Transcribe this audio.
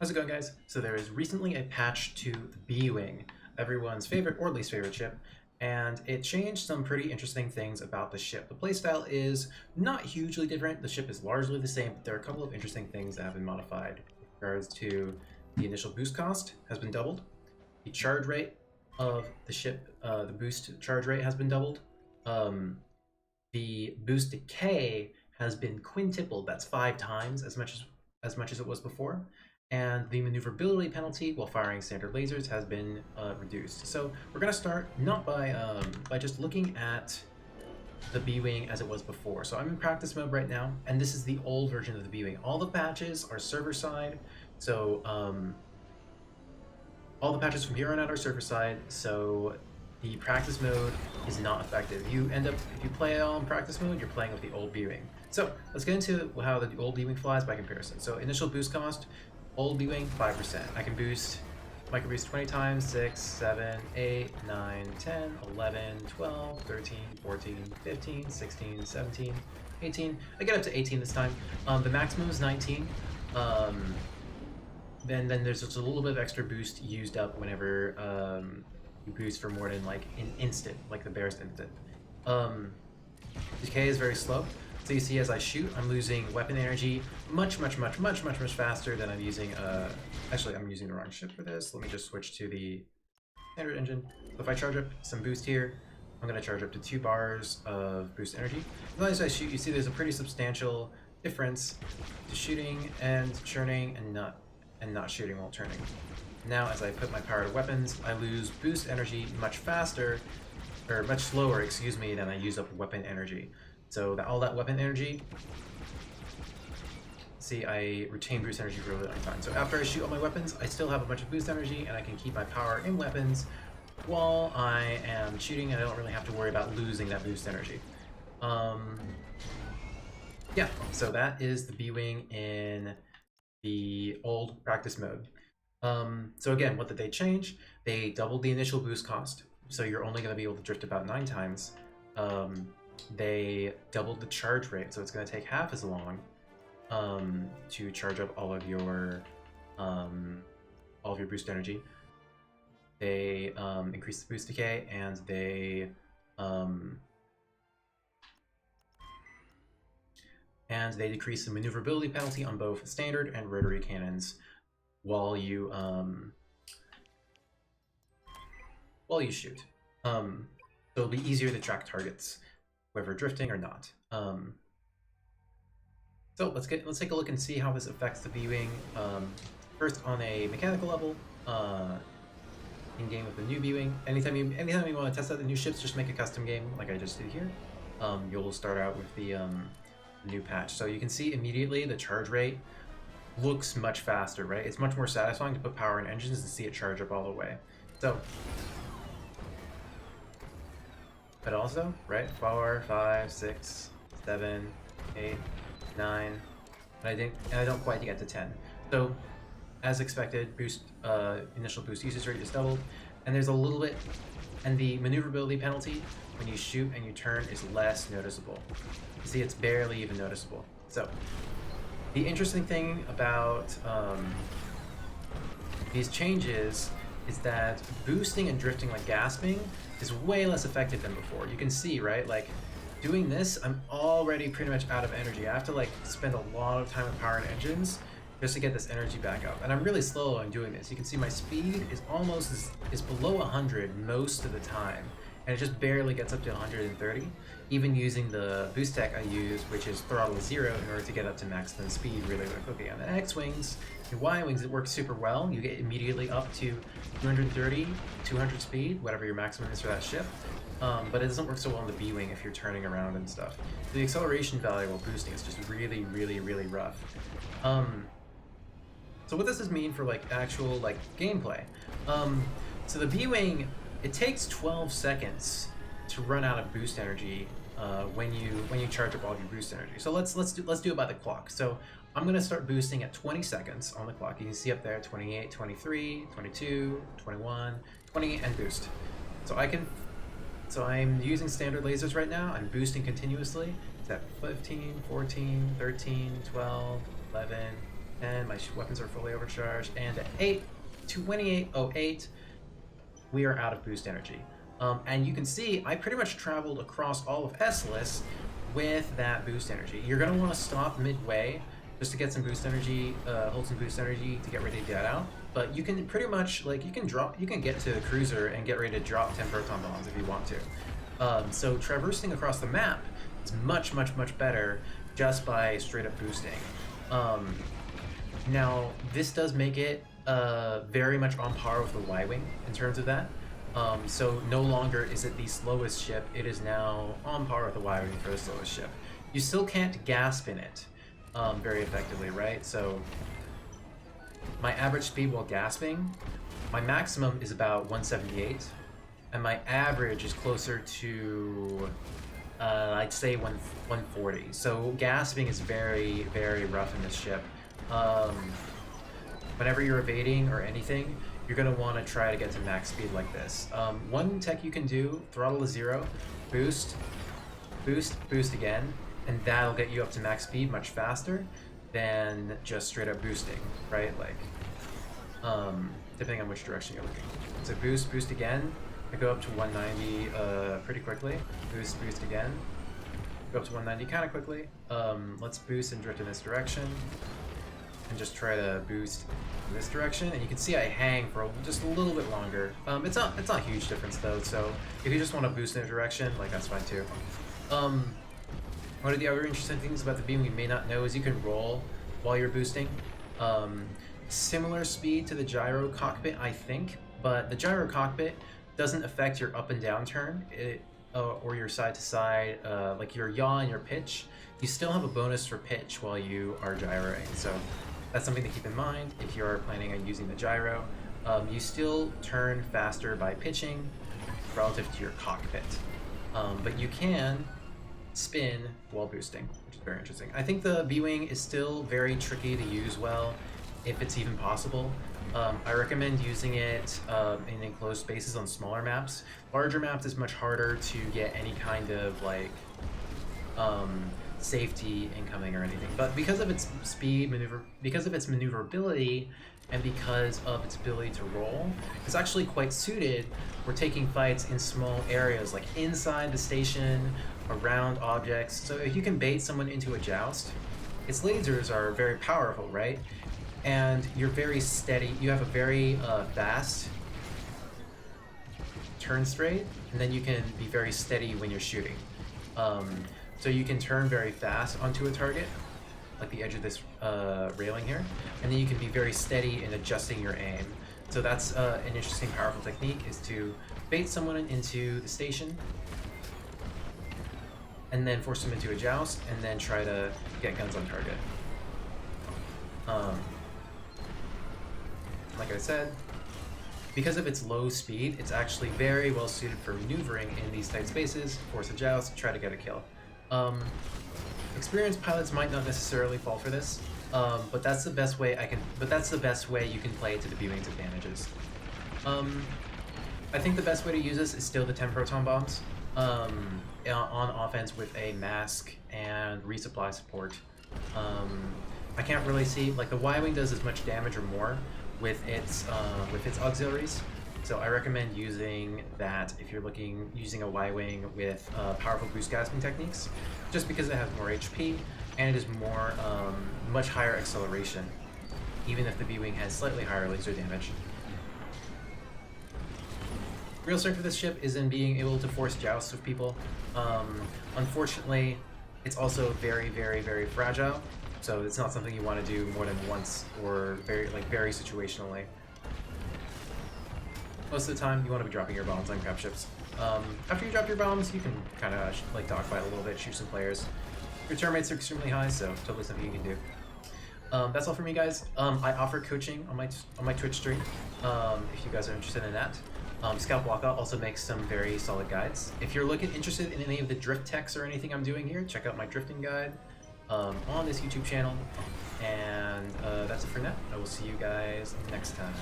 How's it going, guys? So there is recently a patch to the B-Wing, everyone's favorite or least favorite ship, and it changed some pretty interesting things about the ship. The playstyle is not hugely different, the ship is largely the same, but there are a couple of interesting things that have been modified. With regards to the initial boost cost has been doubled, the charge rate of the ship, the boost charge rate has been doubled, the boost decay has been quintupled, that's 5 times as much as it was before. And the maneuverability penalty while firing standard lasers has been reduced. So we're going to start not by just looking at the B-Wing as it was before. So I'm in practice mode right now, and this is the old version of the B-Wing. All the patches are server side, so all the patches from here on out are server side, so the practice mode is not effective. If you play on practice mode, you're playing with the old B-Wing. So let's get into how the old B-Wing flies by comparison. So initial boost cost, old B-Wing 5%. I can boost 20 times, 6, 7, 8, 9, 10, 11, 12, 13, 14, 15, 16, 17, 18. I get up to 18 this time. The maximum is 19. Then there's just a little bit of extra boost used up whenever you boost for more than like an instant, like the Bear's instant. Decay is very slow. So you see as I shoot, I'm losing weapon energy much faster than I'm using, actually I'm using the wrong ship for this. Let me just switch to the standard engine. So if I charge up some boost here, I'm going to charge up to 2 bars of boost energy. As I shoot, you see there's a pretty substantial difference to shooting and churning and not shooting while turning. Now as I put my power to weapons, I lose boost energy much faster, or much slower, excuse me, than I use up weapon energy. So all that weapon energy, see, I retain boost energy for a really long time. So after I shoot all my weapons, I still have a bunch of boost energy, and I can keep my power in weapons while I am shooting, and I don't really have to worry about losing that boost energy. Yeah, so that is the B-Wing in the old practice mode. So again, what did they change? They doubled the initial boost cost, so you're only going to be able to drift about 9 times. They doubled the charge rate, so it's going to take half as long to charge up all of your boost energy. They increased the boost decay, and they decreased the maneuverability penalty on both standard and rotary cannons while you shoot. So it'll be easier to track targets, whether drifting or not. So let's take a look and see how this affects the B-Wing. First, on a mechanical level, in game with the new B-Wing. Anytime you want to test out the new ships, just make a custom game like I just did here. You'll start out with the new patch. So you can see immediately the charge rate looks much faster, right? It's much more satisfying to put power in engines and see it charge up all the way. So, but also, right, 4, 5, 6, 7, 8, 9, and I don't quite get to 10. So, as expected, initial boost usage rate is doubled, and there's a little bit, and the maneuverability penalty when you shoot and you turn is less noticeable. You see, it's barely even noticeable. So, the interesting thing about these changes is that boosting and drifting like gasping is way less effective than before. You can see, right, like doing this, I'm already pretty much out of energy. I have to like spend a lot of time with power and engines just to get this energy back up. And I'm really slow on doing this. You can see my speed is below 100 most of the time, and it just barely gets up to 130, even using the boost tech I use, which is throttle 0, in order to get up to maximum speed really quickly. On the X-Wings and Y-Wings, it works super well. You get immediately up to 230, 200 speed, whatever your maximum is for that ship. But it doesn't work so well on the B-Wing if you're turning around and stuff. The acceleration value while boosting is just really rough. So what does this mean for like actual like gameplay? So the B-Wing, it takes 12 seconds to run out of boost energy when you charge up all your boost energy. So let's do it by the clock. So I'm gonna start boosting at 20 seconds on the clock. You can see up there 28, 23, 22, 21, 20, and boost. So I'm using standard lasers right now. I'm boosting continuously. It's at 15, 14, 13, 12, 11, and my weapons are fully overcharged. And at 2808, we are out of boost energy. And you can see I pretty much traveled across all of Essalus with that boost energy. You're gonna want to stop midway just to get some boost energy, hold some boost energy to get ready to get out. But you can pretty much, like, you can get to the cruiser and get ready to drop 10 proton bombs if you want to. So traversing across the map is much, much, much better just by straight up boosting. Now, this does make it very much on par with the Y-Wing in terms of that. So no longer is it the slowest ship, it is now on par with the Y-Wing for the slowest ship. You still can't gasp in it very effectively, right? So my average speed while gasping, my maximum is about 178, and my average is closer to, I'd say 140. So gasping is very, very rough in this ship. Whenever you're evading or anything, you're going to want to try to get to max speed like this. One tech you can do, throttle to 0, boost, boost, boost again, and that'll get you up to max speed much faster than just straight up boosting, right? Like, depending on which direction you're looking. So boost, boost again, I go up to 190 pretty quickly, boost, boost again, go up to 190 kind of quickly. Let's boost and drift in this direction, and just try to boost in this direction, and you can see I hang for just a little bit longer. It's not a huge difference though, so if you just want to boost in a direction, like, that's fine too. One of the other interesting things about the beam you may not know is you can roll while you're boosting. Similar speed to the gyro cockpit, I think, but the gyro cockpit doesn't affect your up and down turn or your side to side, like your yaw and your pitch. You still have a bonus for pitch while you are gyroing, so that's something to keep in mind if you're planning on using the gyro. You still turn faster by pitching relative to your cockpit, but you can spin while boosting, which is very interesting. I think the B-Wing is still very tricky to use well, if it's even possible. I recommend using it in enclosed spaces on smaller maps. Larger maps is much harder to get any kind of, like, safety incoming or anything, but because of its speed, because of its maneuverability, and because of its ability to roll, it's actually quite suited for taking fights in small areas, like inside the station, around objects. So if you can bait someone into a joust, its lasers are very powerful, right? And you're very steady, you have a very fast turn straight, and then you can be very steady when you're shooting. So you can turn very fast onto a target, like the edge of this railing here, and then you can be very steady in adjusting your aim. So that's an interesting, powerful technique, is to bait someone into the station, and then force them into a joust, and then try to get guns on target. Like I said, because of its low speed, it's actually very well suited for maneuvering in these tight spaces, force a joust, try to get a kill. Experienced pilots might not necessarily fall for this, but that's the best way you can play to the B-Wing's advantages. I think the best way to use this is still the 10 proton bombs on offense with a mask and resupply support. I can't really see, like, the Y-Wing does as much damage or more with its auxiliaries, so I recommend using that if you're using a Y-Wing with powerful boost gasping techniques, just because it has more HP and it is more much higher acceleration, even if the B-Wing has slightly higher laser damage. Real strength for this ship is in being able to force jousts with people. Unfortunately, it's also very, very, very fragile, so it's not something you want to do more than once, or very situationally. Most of the time, you want to be dropping your bombs on crab ships. After you drop your bombs, you can kind of like dogfight a little bit, shoot some players. Your turn rates are extremely high, so totally something you can do. That's all for me, guys. I offer coaching on my Twitch stream, if you guys are interested in that. Scout Walkout also makes some very solid guides. If you're interested in any of the drift techs or anything I'm doing here, check out my drifting guide on this YouTube channel. And that's it for now. I will see you guys next time.